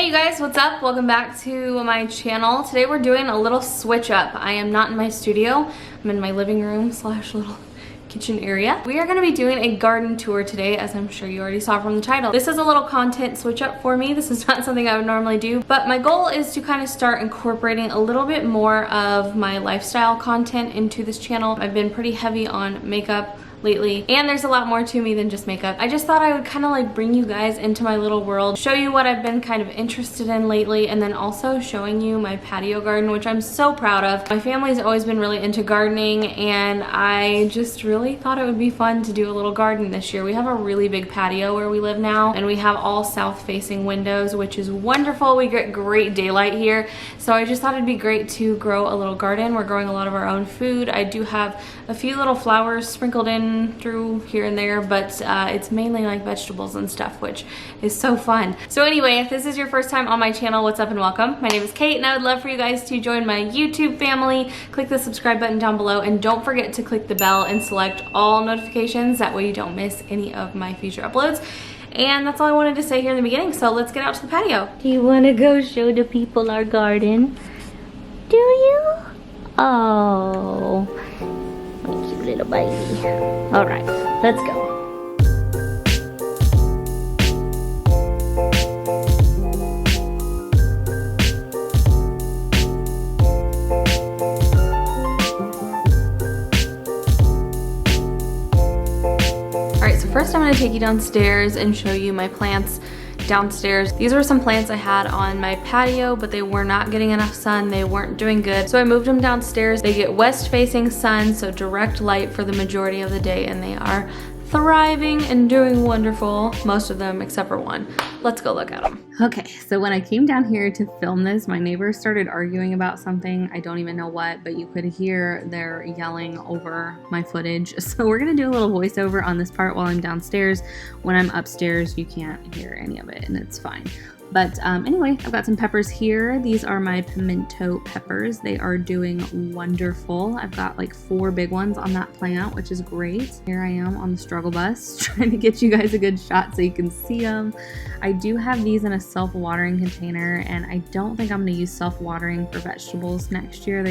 Hey you guys, what's up? Welcome back to my channel. Today we're doing a little switch up. I am not in my studio. I'm in my living room slash little kitchen area. We are going to be doing a garden tour today, as I'm sure you already saw from the title. This is a little content switch up for me. This is not something I would normally do, but my goal is to kind of start incorporating a little bit more of my lifestyle content into this channel. I've been pretty heavy on makeup lately, and there's a lot more to me than just makeup. I just thought I would kind of like bring you guys into my little world, show you what I've been kind of interested in lately, and then also showing you my patio garden, which I'm so proud of. My family's always been really into gardening, and I just really thought it would be fun to do a little garden this year. We have a really big patio where we live now, and we have all south-facing windows, which is wonderful. We get great daylight here, so I just thought it'd be great to grow a little garden. We're growing a lot of our own food. I do have a few little flowers sprinkled in through here and there, but it's mainly like vegetables and stuff, which is so fun. So anyway, if this is your first time on my channel, what's up and welcome. My name is Kate, and I would love for you guys to join my YouTube family. Click the subscribe button down below, and don't forget to click the bell and select all notifications. That way you don't miss any of my future uploads. And that's all I wanted to say here in the beginning, so let's get out to the patio. Do you want to go show the people our garden? Do you? Oh, my cute little baby. All right, let's go. First, I'm going to take you downstairs and show you my plants downstairs. These were some plants I had on my patio, but they were not getting enough sun. They weren't doing good. So I moved them downstairs. They get west-facing sun, so direct light for the majority of the day, and they are thriving and doing wonderful. Most of them except for one. Let's go look at them. Okay, so when I came down here to film this, my neighbors started arguing about something. I don't even know what, but you could hear their yelling over my footage. So we're gonna do a little voiceover on this part while I'm downstairs. When I'm upstairs, you can't hear any of it, and it's fine. But anyway, I've got some peppers here. These are my pimento peppers. They are doing wonderful. I've got like 4 big ones on that plant, which is great. Here I am on the struggle bus trying to get you guys a good shot so you can see them. I do have these in a self-watering container, and I don't think I'm going to use self-watering for vegetables next year.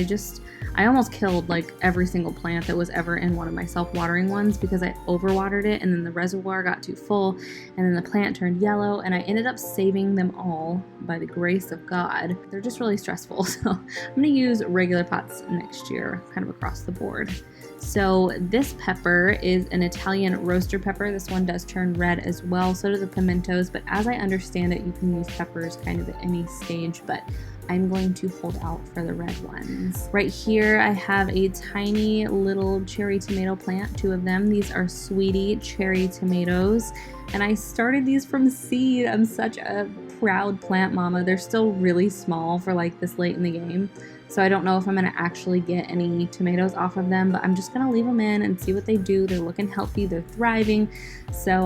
I almost killed like every single plant that was ever in one of my self-watering ones because I overwatered it, and then the reservoir got too full, and then the plant turned yellow, and I ended up saving them all by the grace of God. They're just really stressful, so I'm going to use regular pots next year, kind of across the board. So this pepper is an Italian roaster pepper. This one does turn red as well, so do the pimentos, but as I understand it, you can use peppers kind of at any stage, but I'm going to hold out for the red ones. Right here, I have a tiny little cherry tomato plant, 2 of them. These are sweetie cherry tomatoes, and I started these from seed. I'm such a proud plant mama. They're still really small for like this late in the game, so I don't know if I'm gonna actually get any tomatoes off of them, but I'm just gonna leave them in and see what they do. They're looking healthy, they're thriving, so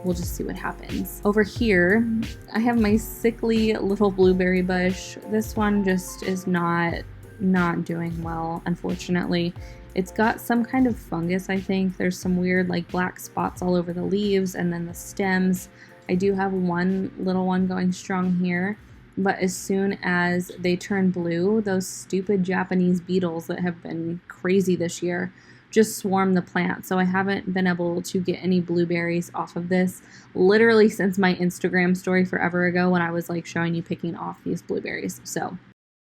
we'll just see what happens. Over here, I have my sickly little blueberry bush. This one just is not doing well, unfortunately. It's got some kind of fungus, I think. There's some weird like black spots all over the leaves and then the stems. I do have one little one going strong here, but as soon as they turn blue, those stupid Japanese beetles that have been crazy this year just swarm the plant, so I haven't been able to get any blueberries off of this literally since my Instagram story forever ago when I was like showing you picking off these blueberries. So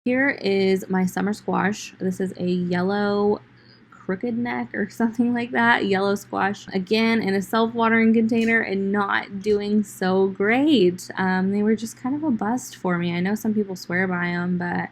here is my summer squash. This is a yellow crooked neck or something like that, yellow squash, again in a self-watering container and not doing so great. They were just kind of a bust for me. I know some people swear by them, but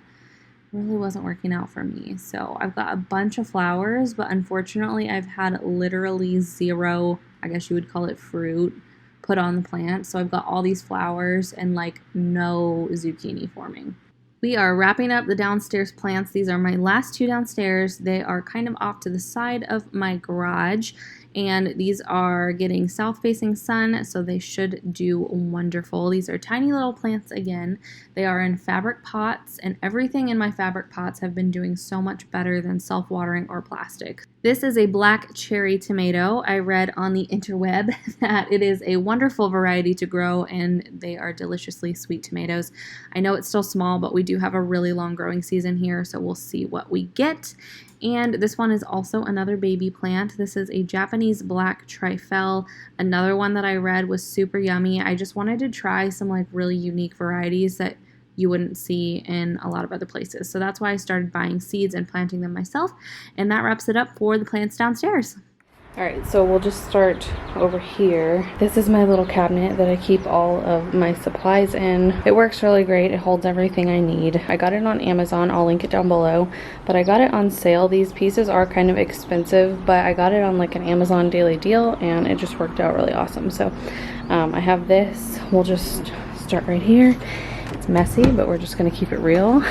really wasn't working out for me. So I've got a bunch of flowers, but unfortunately I've had literally 0, I guess you would call it, fruit put on the plant. So I've got all these flowers and like no zucchini forming. We are wrapping up the downstairs plants. These are my last 2 downstairs. They are kind of off to the side of my garage, and these are getting south-facing sun, so they should do wonderful. These are tiny little plants again. They are in fabric pots, and everything in my fabric pots have been doing so much better than self-watering or plastic. This is a black cherry tomato. I read on the interweb that it is a wonderful variety to grow and they are deliciously sweet tomatoes. I know it's still small, but we do have a really long growing season here, so we'll see what we get. And this one is also another baby plant. This is a Japanese black trifle. Another one that I read was super yummy. I just wanted to try some like really unique varieties that you wouldn't see in a lot of other places. So that's why I started buying seeds and planting them myself. And that wraps it up for the plants downstairs. All right, so we'll just start over here. This is my little cabinet that I keep all of my supplies in. It works really great. It holds everything I need. I got it on Amazon. I'll link it down below. But I got it on sale. These pieces are kind of expensive, but I got it on like an Amazon daily deal and it just worked out really awesome. So I have this. We'll just start right here. It's messy, but we're just gonna keep it real.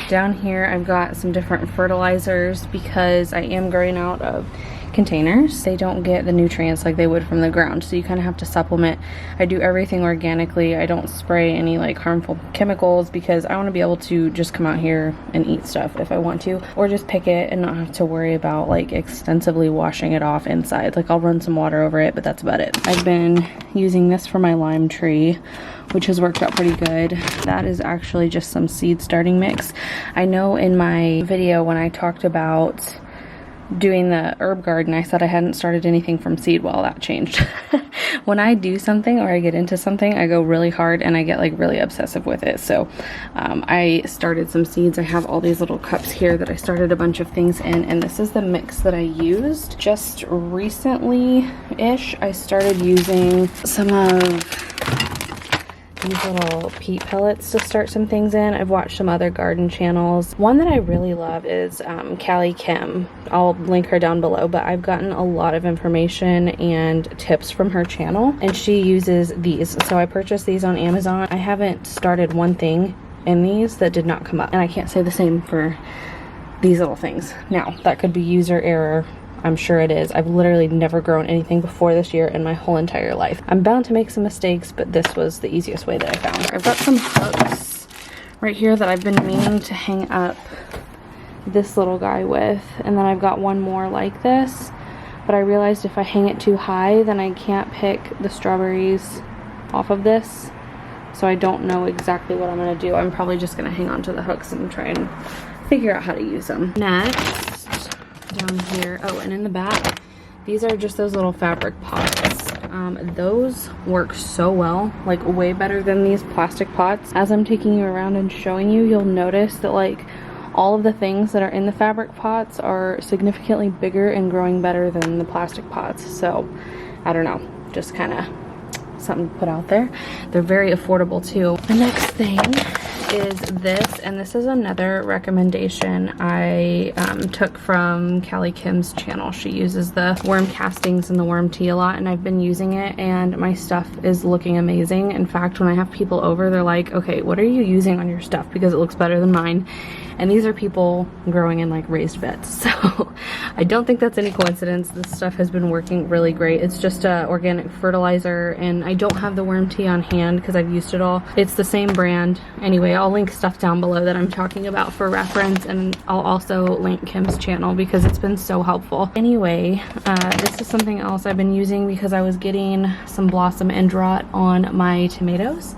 Down here I've got some different fertilizers because I am growing out of containers. They don't get the nutrients like they would from the ground, so you kind of have to supplement. I do everything organically. I don't spray any like harmful chemicals because I want to be able to just come out here and eat stuff if I want to, or just pick it and not have to worry about like extensively washing it off inside. Like I'll run some water over it, but that's about it. I've been using this for my lime tree, which has worked out pretty good. That is actually just some seed starting mix. I know in my video when I talked about doing the herb garden, I said I hadn't started anything from seed. Well, that changed. When I do something or I get into something, I go really hard and I get like really obsessive with it. So I started some seeds. I have all these little cups here that I started a bunch of things in, and this is the mix that I used. Just recently-ish, I started using some of these little peat pellets to start some things in. I've watched some other garden channels. One that I really love is Callie Kim. I'll link her down below, but I've gotten a lot of information and tips from her channel, and she uses these. So I purchased these on Amazon. I haven't started one thing in these that did not come up, and I can't say the same for these little things. Now, that could be user error. I'm sure it is. I've literally never grown anything before this year in my whole entire life. I'm bound to make some mistakes, but this was the easiest way that I found. I've got some hooks right here that I've been meaning to hang up this little guy with, and then I've got one more like this, but I realized if I hang it too high, then I can't pick the strawberries off of this, so I don't know exactly what I'm gonna do. I'm probably just gonna hang on to the hooks and try and figure out how to use them. Next, down here, oh, and in the back, these are just those little fabric pots. Those work so well, like way better than these plastic pots. As I'm taking you around and showing you, you'll notice that like all of the things that are in the fabric pots are significantly bigger and growing better than the plastic pots. So I don't know, just kind of something to put out there. They're very affordable too. The next thing is this, and this is another recommendation I took from Callie Kim's channel. She uses the worm castings and the worm tea a lot, and I've been using it, and my stuff is looking amazing. In fact, when I have people over, they're like, okay, what are you using on your stuff, because it looks better than mine. And these are people growing in like raised beds, so I don't think that's any coincidence. This stuff has been working really great. It's just organic fertilizer, and I don't have the worm tea on hand because I've used it all. It's the same brand. Anyway, I'll link stuff down below that I'm talking about for reference, and I'll also link Kim's channel because it's been so helpful. Anyway, this is something else I've been using because I was getting some blossom end rot on my tomatoes,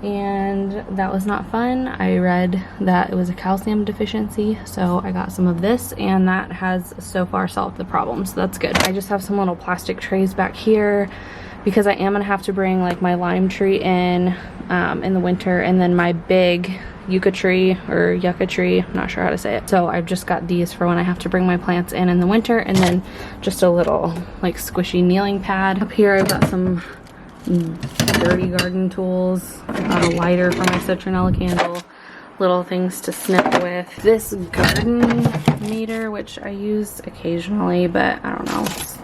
and that was not fun. I read that it was a calcium deficiency, so I got some of this, and that has so far solved the problem, so that's good. I just have some little plastic trays back here because I am gonna have to bring like my lime tree in the winter, and then my big yucca tree or yucca tree, I'm not sure how to say it. So I've just got these for when I have to bring my plants in the winter, and then just a little like squishy kneeling pad. Up here I've got some dirty garden tools, a lighter for my citronella candle, little things to snip with. This garden meter, which I use occasionally, but I don't know, it's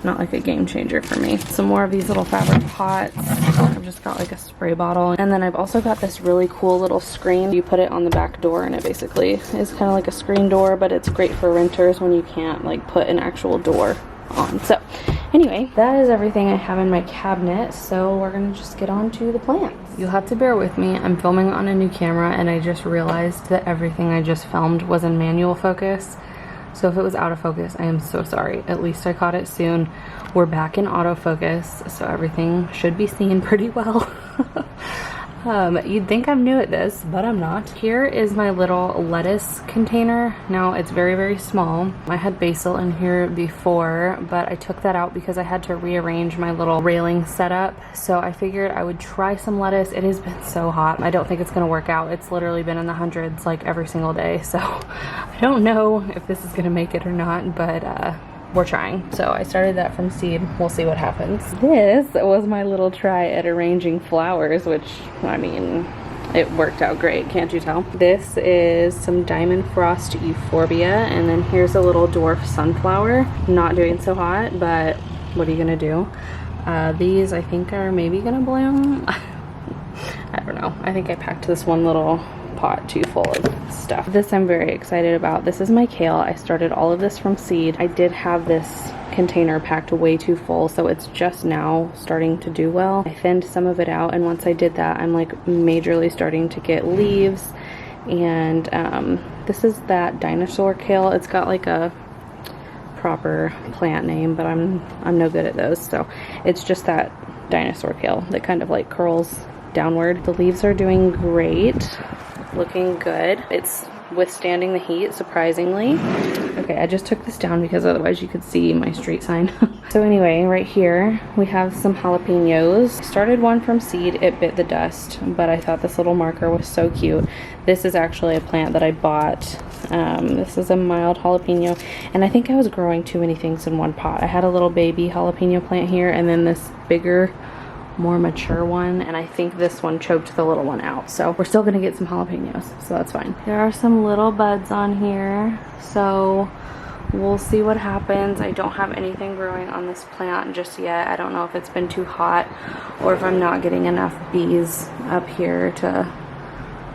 not like a game changer for me. Some more of these little fabric pots. I've just got like a spray bottle, and then I've also got this really cool little screen. You put it on the back door, and it basically is kind of like a screen door, but it's great for renters when you can't like put an actual door on. So anyway, that is everything I have in my cabinet, so we're gonna just get on to the plants. You'll have to bear with me. I'm filming on a new camera, and I just realized that everything I just filmed was in manual focus. So if it was out of focus, I am so sorry. At least I caught it soon. We're back in autofocus, so everything should be seen pretty well. You'd think I'm new at this, but I'm not. Here is my little lettuce container. Now it's very, very small. I had basil in here before, but I took that out because I had to rearrange my little railing setup. So I figured I would try some lettuce. It has been so hot. I don't think it's gonna work out. It's literally been in the hundreds like every single day. So I don't know if this is gonna make it or not, but we're trying. So I started that from seed. We'll see what happens. This was my little try at arranging flowers, which, I mean, it worked out great, can't you tell? This is some Diamond Frost Euphorbia, and then here's a little dwarf sunflower. Not doing so hot, but what are you gonna do? These I think are maybe gonna bloom. I don't know. I think I packed this one little pot too full of stuff. This I'm very excited about. This is my kale. I started all of this from seed. I did have this container packed way too full, so it's just now starting to do well. I thinned some of it out, and once I did that, I'm like majorly starting to get leaves. And this is that dinosaur kale. It's got like a proper plant name, but I'm no good at those. So it's just that dinosaur kale that kind of like curls downward. The leaves are doing great. Looking good. It's withstanding the heat, surprisingly. Okay, I just took this down because otherwise you could see my street sign. So anyway, right here we have some jalapenos. Started one from seed, it bit the dust, but I thought this little marker was so cute. This is actually a plant that I bought. This is a mild jalapeno, and I think I was growing too many things in one pot. I had a little baby jalapeno plant here, and then this bigger, more mature one, and I think this one choked the little one out. So we're still gonna get some jalapenos, so that's fine. There are some little buds on here, so we'll see what happens. I don't have anything growing on this plant just yet. I don't know if it's been too hot or if I'm not getting enough bees up here to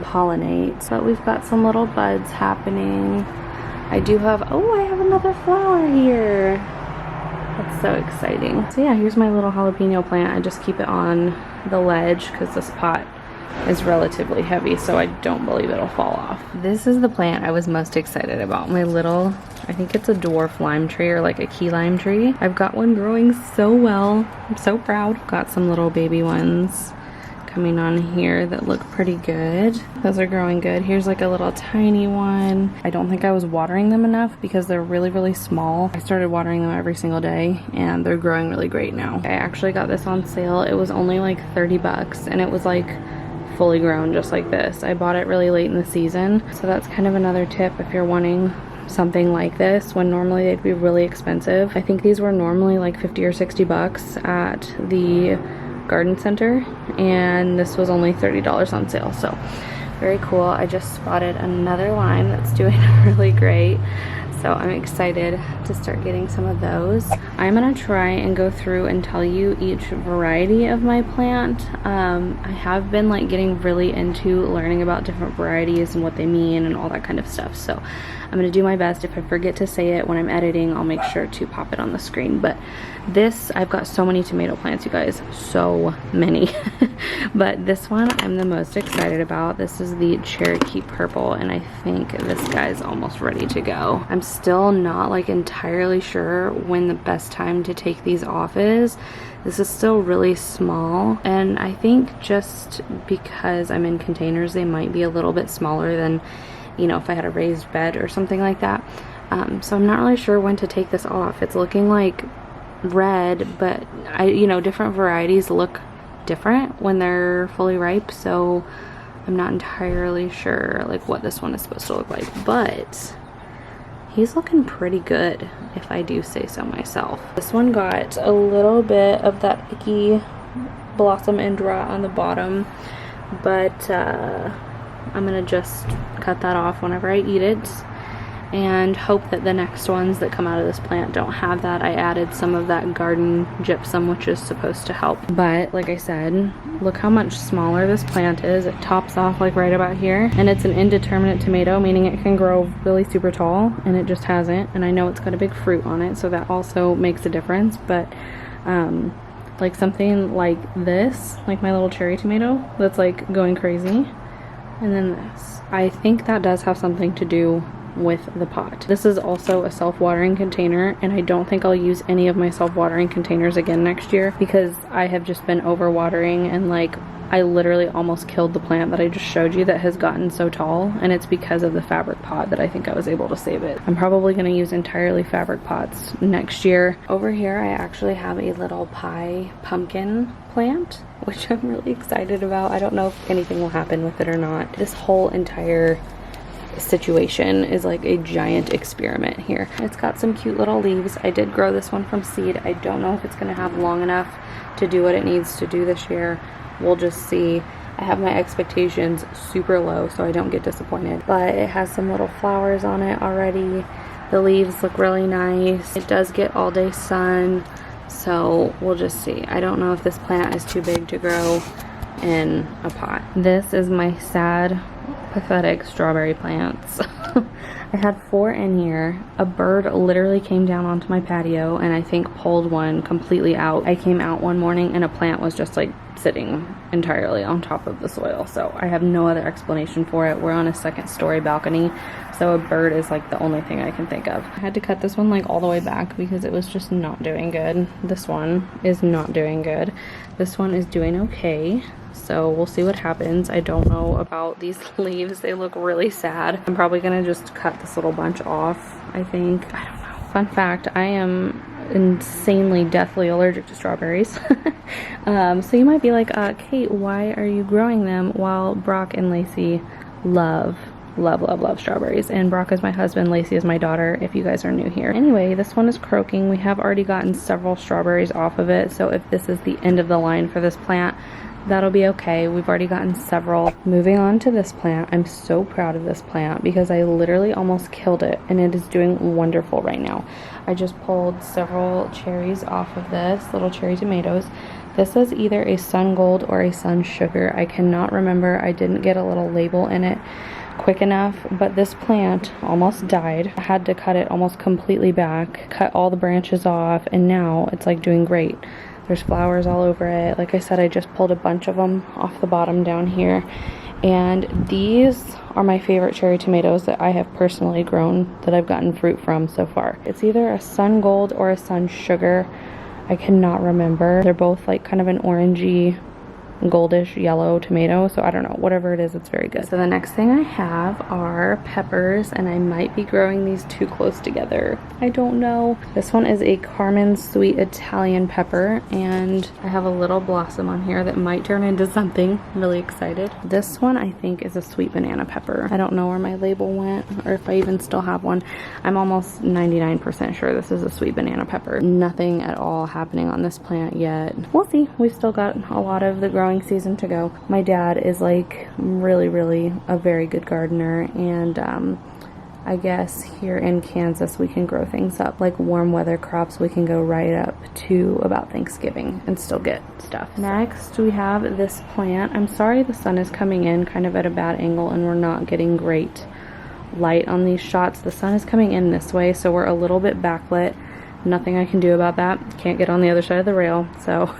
pollinate. But we've got some little buds happening. I do have, oh, I have another flower here. That's so exciting. So yeah, here's my little jalapeno plant. I just keep it on the ledge because this pot is relatively heavy, so I don't believe it'll fall off. This is the plant I was most excited about. My little, I think it's a dwarf lime tree or like a key lime tree. I've got one growing so well. I'm so proud. Got some little baby ones coming on here that look pretty good. Those are growing good. Here's like a little tiny one. I don't think I was watering them enough because they're really, really small. I started watering them every single day and they're growing really great now. I actually got this on sale. It was only like 30 bucks and it was like fully grown just like this. I bought it really late in the season. So that's kind of another tip if you're wanting something like this when normally they'd be really expensive. I think these were normally like 50 or 60 bucks at the garden center, and this was only $30 on sale, so very cool. I just spotted another lime that's doing really great, so I'm excited to start getting some of those. I'm gonna try and go through and tell you each variety of my plant. I have been like getting really into learning about different varieties and what they mean and all that kind of stuff, so I'm gonna do my best. If I forget to say it when I'm editing, I'll make sure to pop it on the screen. But this, I've got so many tomato plants, you guys, so many. But this one I'm the most excited about. This is the Cherokee Purple, and I think this guy's almost ready to go. I'm still not like entirely sure when the best time to take these off is. This is still really small, and I think just because I'm in containers, they might be a little bit smaller than, you know, if I had a raised bed or something like that. So I'm not really sure when to take this off. It's looking like red, but you know, different varieties look different when they're fully ripe, so I'm not entirely sure like what this one is supposed to look like, but he's looking pretty good if I do say so myself. This one got a little bit of that icky blossom end rot on the bottom, but I'm gonna just cut that off whenever I eat it and hope that the next ones that come out of this plant don't have that. I added some of that garden gypsum, which is supposed to help. But like I said, look how much smaller this plant is. It tops off like right about here, and it's an indeterminate tomato, meaning it can grow really super tall, and it just hasn't. And I know it's got a big fruit on it, so that also makes a difference. But like something like this, like my little cherry tomato that's like going crazy, and then this. I think that does have something to do with the pot. This is also a self-watering container, and I don't think I'll use any of my self-watering containers again next year because I have just been overwatering, and like I literally almost killed the plant that I just showed you that has gotten so tall, and it's because of the fabric pot that I think I was able to save it. I'm probably going to use entirely fabric pots next year. Over here I actually have a little pie pumpkin plant, which I'm really excited about. I don't know if anything will happen with it or not. This whole entire situation is like a giant experiment here. It's got some cute little leaves. I did grow this one from seed. I don't know if it's going to have long enough to do what it needs to do this year. We'll just see. I have my expectations super low so I don't get disappointed, but it has some little flowers on it already. The leaves look really nice. It does get all day sun, so we'll just see. I don't know if this plant is too big to grow in a pot. This is my sad, pathetic strawberry plants. I had 4 in here. A bird literally came down onto my patio and I think pulled one completely out. I came out one morning and a plant was just like sitting entirely on top of the soil, so I have no other explanation for it. We're on a 2nd story balcony, so a bird is like the only thing I can think of. I had to cut this one like all the way back because it was just not doing good. This one is not doing good. This one is doing okay, so we'll see what happens. I don't know about these leaves. They look really sad. I'm probably gonna just cut this little bunch off, I think. I don't know. Fun fact, I am insanely deathly allergic to strawberries. So you might be like, Kate, why are you growing them while Brock and Lacey love strawberries? And Brock is my husband, Lacey is my daughter, if you guys are new here. Anyway, this one is croaking. We have already gotten several strawberries off of it, so if this is the end of the line for this plant, that'll be okay. We've already gotten several. Moving on to this plant, I'm so proud of this plant because I literally almost killed it, and it is doing wonderful right now. I just pulled several cherries off of this, little cherry tomatoes. This is either a sun gold or a sun sugar. I cannot remember. I didn't get a little label in it quick enough, but this plant almost died. I had to cut it almost completely back, cut all the branches off, and now it's like doing great. There's flowers all over it. Like I said, I just pulled a bunch of them off the bottom down here. And these are my favorite cherry tomatoes that I have personally grown, that I've gotten fruit from so far. It's either a sun gold or a sun sugar. I cannot remember. They're both like kind of an orangey, goldish yellow tomato, so I don't know, whatever it is, it's very good. So the next thing I have are peppers, and I might be growing these too close together. I don't know. This one is a Carmen sweet Italian pepper, and I have a little blossom on here that might turn into something. I'm really excited. This one I think is a sweet banana pepper. I don't know where my label went or if I even still have one. I'm almost 99% sure this is a sweet banana pepper. Nothing at all happening on this plant yet. We'll see. We've still got a lot of the growing season to go. My dad is like really a very good gardener, and I guess here in Kansas we can grow things up. Like warm weather crops, we can go right up to about Thanksgiving and still get stuff. Next we have this plant. I'm sorry the sun is coming in kind of at a bad angle and we're not getting great light on these shots. The sun is coming in this way, so we're a little bit backlit. Nothing I can do about that. Can't get on the other side of the rail, so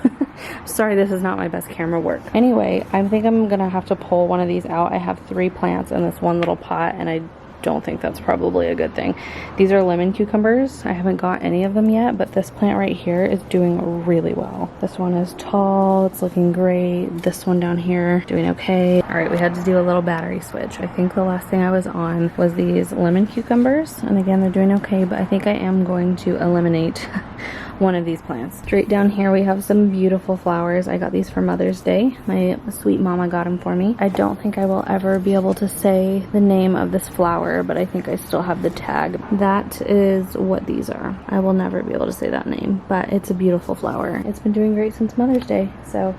sorry, this is not my best camera work. Anyway, I think I'm gonna have to pull one of these out. I have 3 plants in this one little pot, and I don't think that's probably a good thing. These are lemon cucumbers. I haven't got any of them yet, but this plant right here is doing really well. This one is tall, it's looking great. This one down here doing okay. All right, we had to do a little battery switch. I think the last thing I was on was these lemon cucumbers, and again, they're doing okay, but I think I am going to eliminate one of these plants. Straight down here we have some beautiful flowers. I got these for Mother's Day. My sweet mama got them for me. I don't think I will ever be able to say the name of this flower, but I think I still have the tag. That is what these are. I will never be able to say that name, but it's a beautiful flower. It's been doing great since Mother's Day, so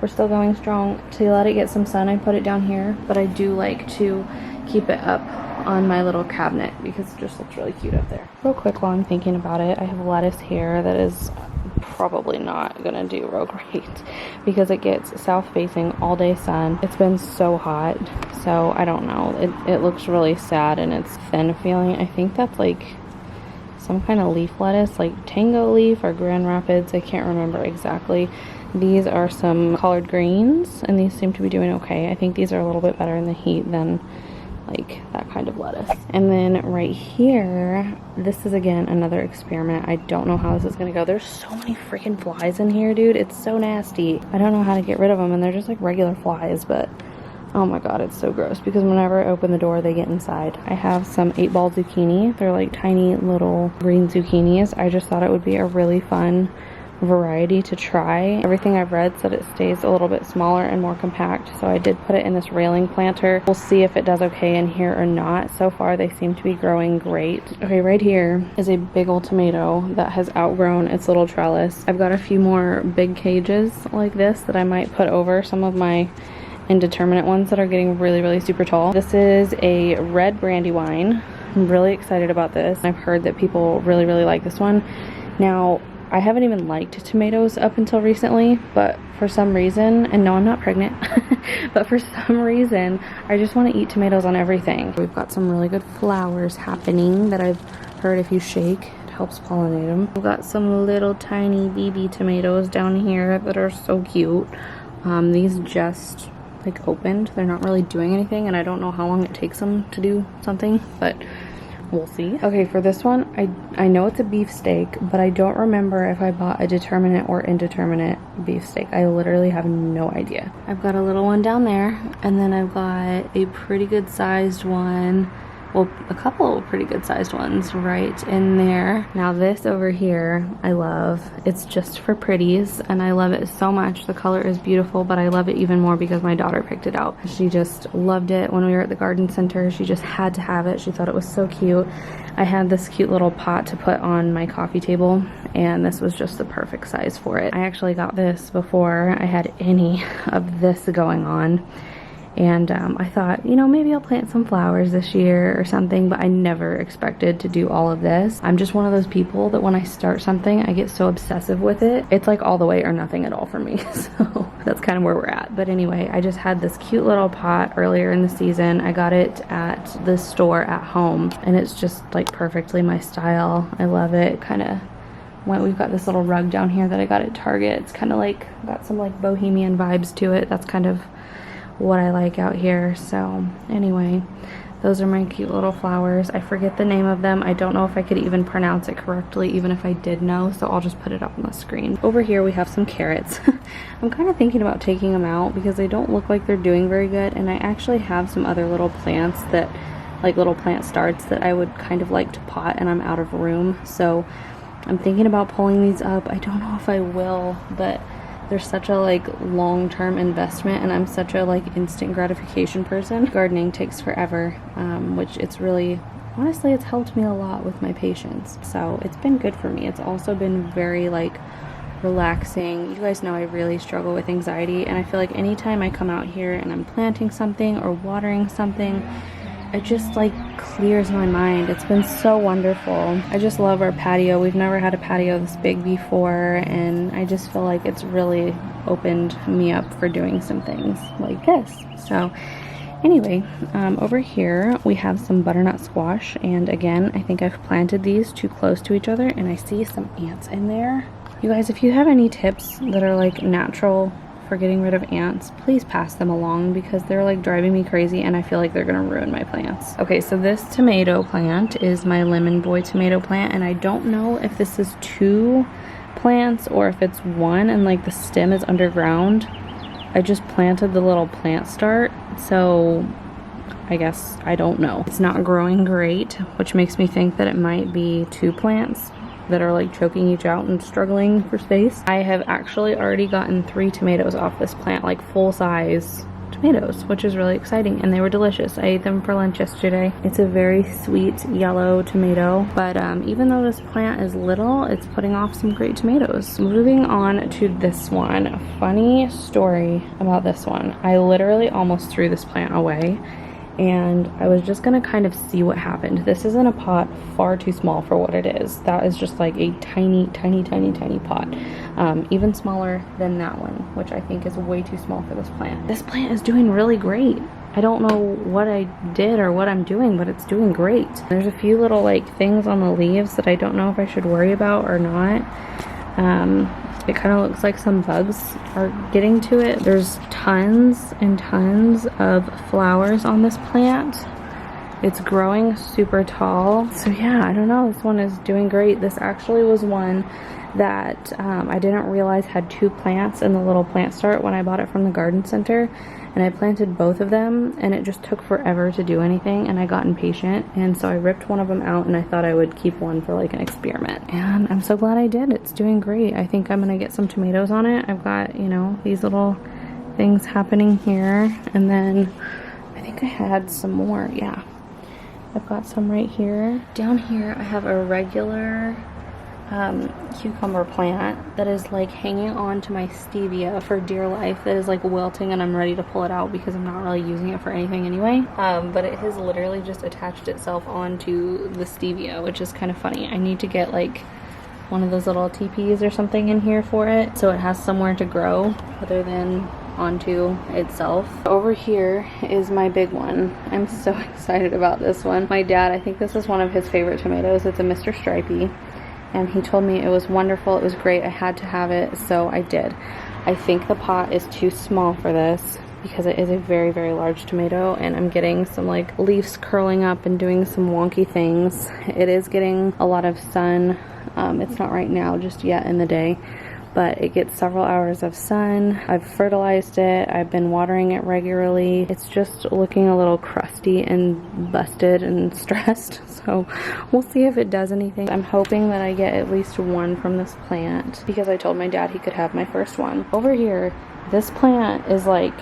we're still going strong. To let it get some sun, I put it down here, but I do like to keep it up on my little cabinet because it just looks really cute up there. Real quick while I'm thinking about it, I have lettuce here that is probably not gonna do real great because it gets south facing all day sun. It's been so hot, so I don't know. It looks really sad and it's thin feeling. I think that's like some kind of leaf lettuce, like Tango leaf or Grand Rapids. I can't remember exactly. These are some collard greens, and these seem to be doing okay. I think these are a little bit better in the heat than like that kind of lettuce. And then right here, this is again another experiment. I don't know how this is gonna go. There's so many freaking flies in here, dude. It's so nasty. I don't know how to get rid of them, and they're just like regular flies, but oh my god, it's so gross because whenever I open the door, they get inside. I have some 8-ball zucchini. They're like tiny little green zucchinis. I just thought it would be a really fun variety to try. Everything I've read said it stays a little bit smaller and more compact, so I did put it in this railing planter. We'll see if it does okay in here or not. So far they seem to be growing great. Okay, right here is a big old tomato that has outgrown its little trellis. I've got a few more big cages like this that I might put over some of my indeterminate ones that are getting really super tall. This is a red Brandywine. I'm really excited about this. I've heard that people really like this one. Now, I haven't even liked tomatoes up until recently, but for some reason, and no, I'm not pregnant, but for some reason, I just want to eat tomatoes on everything. We've got some really good flowers happening that I've heard if you shake, it helps pollinate them. We've got some little tiny BB tomatoes down here that are so cute. These just like opened. They're not really doing anything, and I don't know how long it takes them to do something, but we'll see. Okay, for this one, I know it's a beefsteak, but I don't remember if I bought a determinate or indeterminate beefsteak. I literally have no idea. I've got a little one down there, and then I've got a pretty good sized one. Well, a couple of pretty good sized ones right in there. Now this over here, I love. It's just for pretties, and I love it so much. The color is beautiful, but I love it even more because my daughter picked it out. She just loved it when we were at the garden center. She just had to have it. She thought it was so cute. I had this cute little pot to put on my coffee table, and this was just the perfect size for it. I actually got this before I had any of this going on. And I thought, you know, maybe I'll plant some flowers this year or something, but I never expected to do all of this. I'm just one of those people that when I start something, I get so obsessive with it. It's like all the way or nothing at all for me. So that's kind of where we're at. But anyway, I just had this cute little pot earlier in the season. I got it at the store at home, and it's just like perfectly my style. I love it. Kind of we've got this little rug down here that I got at Target. It's kind of like got some like bohemian vibes to it. That's kind of what I like out here. So anyway, those are my cute little flowers. I forget the name of them. I don't know if I could even pronounce it correctly, even if I did know, so I'll just put it up on the screen. Over here we have some carrots. I'm kind of thinking about taking them out because they don't look like they're doing very good, and I actually have some other little plants that, like little plant starts, that I would kind of like to pot, and I'm out of room. So I'm thinking about pulling these up. I don't know if I will, but there's such a like long-term investment, and I'm such a like instant gratification person. Gardening takes forever, which it's really, honestly, it's helped me a lot with my patience. So it's been good for me. It's also been very like relaxing. You guys know I really struggle with anxiety, and I feel like anytime I come out here and I'm planting something or watering something, it just like clears my mind. It's been so wonderful. I just love our patio. We've never had a patio this big before, and I just feel like it's really opened me up for doing some things like this. So anyway, over here we have some butternut squash, and again, I think I've planted these too close to each other, and I see some ants in there. You guys, if you have any tips that are like natural for getting rid of ants, please pass them along because they're like driving me crazy, and I feel like they're gonna ruin my plants. Okay, so this tomato plant is my Lemon Boy tomato plant, and I don't know if this is 2 plants or if it's 1 and like the stem is underground. I just planted the little plant start, so I guess I don't know. It's not growing great, which makes me think that it might be 2 plants that are like choking each out and struggling for space. I have actually already gotten 3 tomatoes off this plant, like full size tomatoes, which is really exciting, and they were delicious. I ate them for lunch yesterday. It's a very sweet yellow tomato, but even though this plant is little, it's putting off some great tomatoes. Moving on to this one. A funny story about this one. I literally almost threw this plant away, and I was just gonna kind of see what happened. This is in a pot far too small for what it is. That is just like a tiny pot. Even smaller than that one, which I think is way too small for this plant. This plant is doing really great. I don't know what I did or what I'm doing, but it's doing great. There's a few little like things on the leaves that I don't know if I should worry about or not. It kind of looks like some bugs are getting to it. There's tons and tons of flowers on this plant. It's growing super tall. So yeah, I don't know, this one is doing great. This actually was one that I didn't realize had 2 plants in the little plant start when I bought it from the garden center, and I planted both of them and it just took forever to do anything, and I got impatient, and so I ripped one of them out and I thought I would keep one for like an experiment, and I'm so glad I did. It's doing great. I think I'm gonna get some tomatoes on it. I've got, you know, these little things happening here, and then I think I had some more. Yeah, I've got some right here. Down here I have a regular cucumber plant that is like hanging on to my stevia for dear life, that is like wilting, and I'm ready to pull it out because I'm not really using it for anything anyway, but it has literally just attached itself onto the stevia, which is kind of funny. I need to get like one of those little teepees or something in here for it so it has somewhere to grow other than onto itself. Over here is my big one. I'm so excited about this one. My dad, I think this is one of his favorite tomatoes. It's a Mr. Stripey, and he told me it was wonderful, it was great, I had to have it, so I did. I think the pot is too small for this because it is a very, very large tomato, and I'm getting some like leaves curling up and doing some wonky things. It is getting a lot of sun. It's not right now just yet in the day, but it gets several hours of sun. I've fertilized it, I've been watering it regularly. It's just looking a little crusty and busted and stressed, so we'll see if it does anything. I'm hoping that I get at least one from this plant because I told my dad he could have my first one. Over here, this plant is like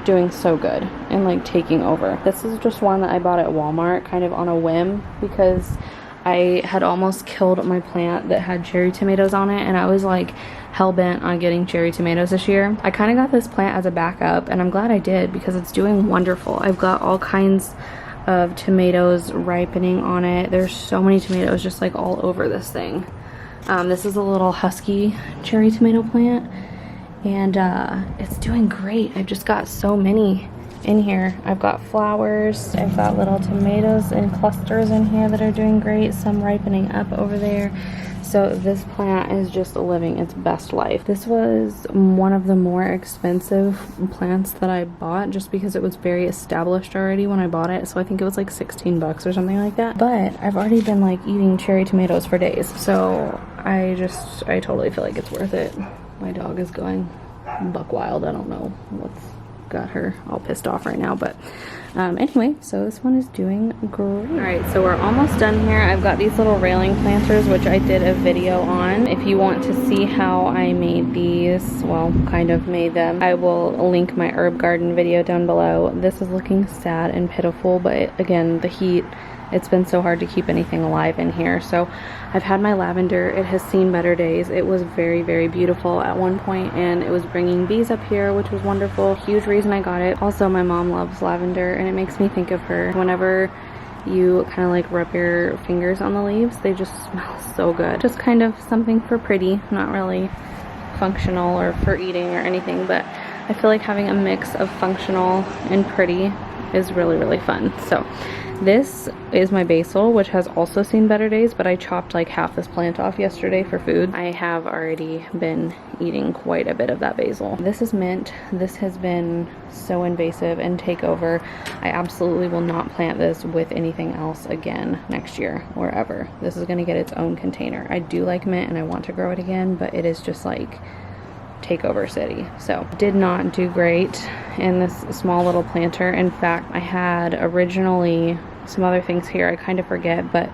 doing so good and like taking over. This is just one that I bought at Walmart kind of on a whim because I had almost killed my plant that had cherry tomatoes on it, and I was like hell-bent on getting cherry tomatoes this year. I kind of got this plant as a backup, and I'm glad I did because it's doing wonderful. I've got all kinds of tomatoes ripening on it. There's so many tomatoes just like all over this thing. This is a little husky cherry tomato plant, and it's doing great. I've just got so many in here. I've got flowers, I've got little tomatoes in clusters in here that are doing great, some ripening up over there. So this plant is just living its best life. This was one of the more expensive plants that I bought just because it was very established already when I bought it. So I think it was like 16 bucks or something like that. But I've already been like eating cherry tomatoes for days. So I totally feel like it's worth it. My dog is going buck wild. I don't know what's got her all pissed off right now, but anyway, so this one is doing great. All right, so we're almost done here. I've got these little railing planters, which I did a video on. If you want to see how I made these, well, kind of made them, I will link my herb garden video down below. This is looking sad and pitiful, but again, the heat, it's been so hard to keep anything alive in here. So I've had my lavender. It has seen better days. It was very, very beautiful at one point, and it was bringing bees up here, which was wonderful. Huge reason I got it. Also, my mom loves lavender, and it makes me think of her. Whenever you kind of like rub your fingers on the leaves, they just smell so good. Just kind of something for pretty, not really functional or for eating or anything, but I feel like having a mix of functional and pretty is really, really fun. So this is my basil, which has also seen better days, but I chopped like half this plant off yesterday for food. I have already been eating quite a bit of that basil. This is mint. This has been so invasive and take over. I absolutely will not plant this with anything else again next year or ever. This is going to get its own container. I do like mint and I want to grow it again, but it is just like takeover city. So did not do great in this small little planter. In fact, I had originally some other things here I kind of forget, but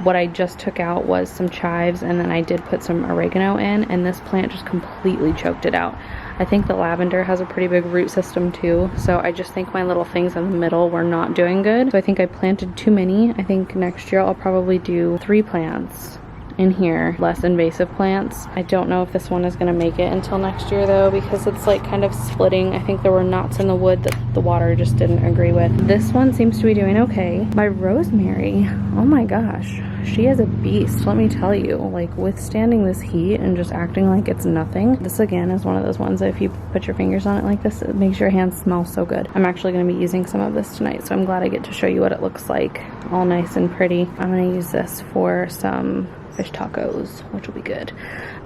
what I just took out was some chives, and then I did put some oregano in, and this plant just completely choked it out. I think the lavender has a pretty big root system too, so I just think my little things in the middle were not doing good. So I think I planted too many. I think next year I'll probably do 3 plants in here, less invasive plants. I don't know if this one is going to make it until next year though, because it's like kind of splitting. I think there were knots in the wood that the water just didn't agree with. This one seems to be doing okay. My rosemary, oh my gosh, she is a beast, let me tell you. Like withstanding this heat and just acting like it's nothing. This again is one of those ones that if you put your fingers on it like this, it makes your hands smell so good. I'm actually going to be using some of this tonight, so I'm glad I get to show you what it looks like, all nice and pretty. I'm going to use this for some fish tacos, which will be good.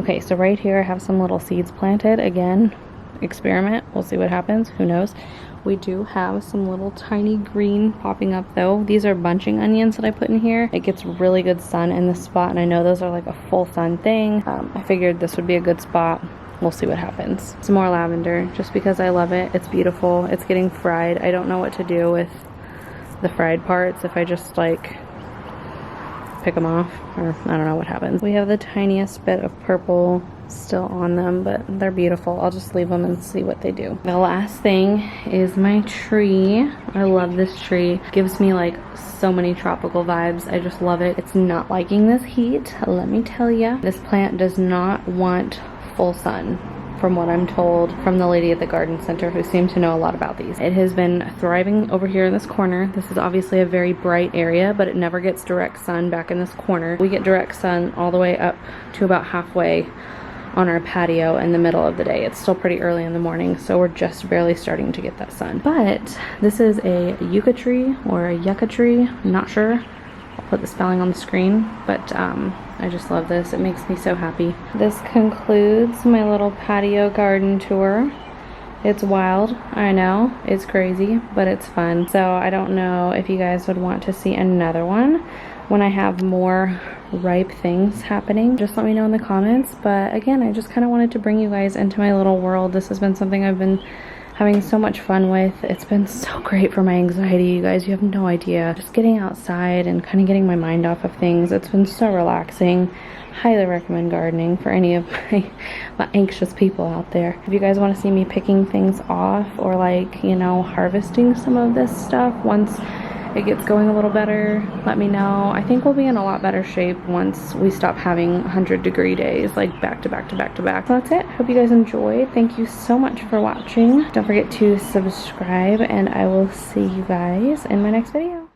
Okay, so right here I have some little seeds planted. Again, experiment. We'll see what happens. Who knows? We do have some little tiny green popping up though. These are bunching onions that I put in here. It gets really good sun in this spot, and I know those are like a full sun thing. I figured this would be a good spot. We'll see what happens. Some more lavender, just because I love it. It's beautiful. It's getting fried. I don't know what to do with the fried parts, if I just like pick them off, or I don't know what happens. We have the tiniest bit of purple still on them, but they're beautiful. I'll just leave them and see what they do. The last thing is my tree. I love this tree. It gives me like so many tropical vibes. I just love it. It's not liking this heat, let me tell you. This plant does not want full sun, from what I'm told from the lady at the garden center who seemed to know a lot about these. It has been thriving over here in this corner. This is obviously a very bright area, but it never gets direct sun back in this corner. We get direct sun all the way up to about halfway on our patio in the middle of the day. It's still pretty early in the morning, so we're just barely starting to get that sun. But this is a yucca tree or a yucca tree, I'm not sure. I'll put the spelling on the screen, but I just love this. It makes me so happy. This concludes my little patio garden tour. It's wild, I know, it's crazy, but it's fun. So I don't know if you guys would want to see another one when I have more ripe things happening. Just let me know in the comments. But again, I just kind of wanted to bring you guys into my little world. This has been something I've been having so much fun with. It's been so great for my anxiety, you guys. You have no idea. Just getting outside and kind of getting my mind off of things. It's been so relaxing. Highly recommend gardening for any of my anxious people out there. If you guys want to see me picking things off or like, you know, harvesting some of this stuff once it gets going a little better, let me know. I think we'll be in a lot better shape once we stop having 100-degree days, like back to back to back to back. So that's it. Hope you guys enjoyed. Thank you so much for watching. Don't forget to subscribe, and I will see you guys in my next video.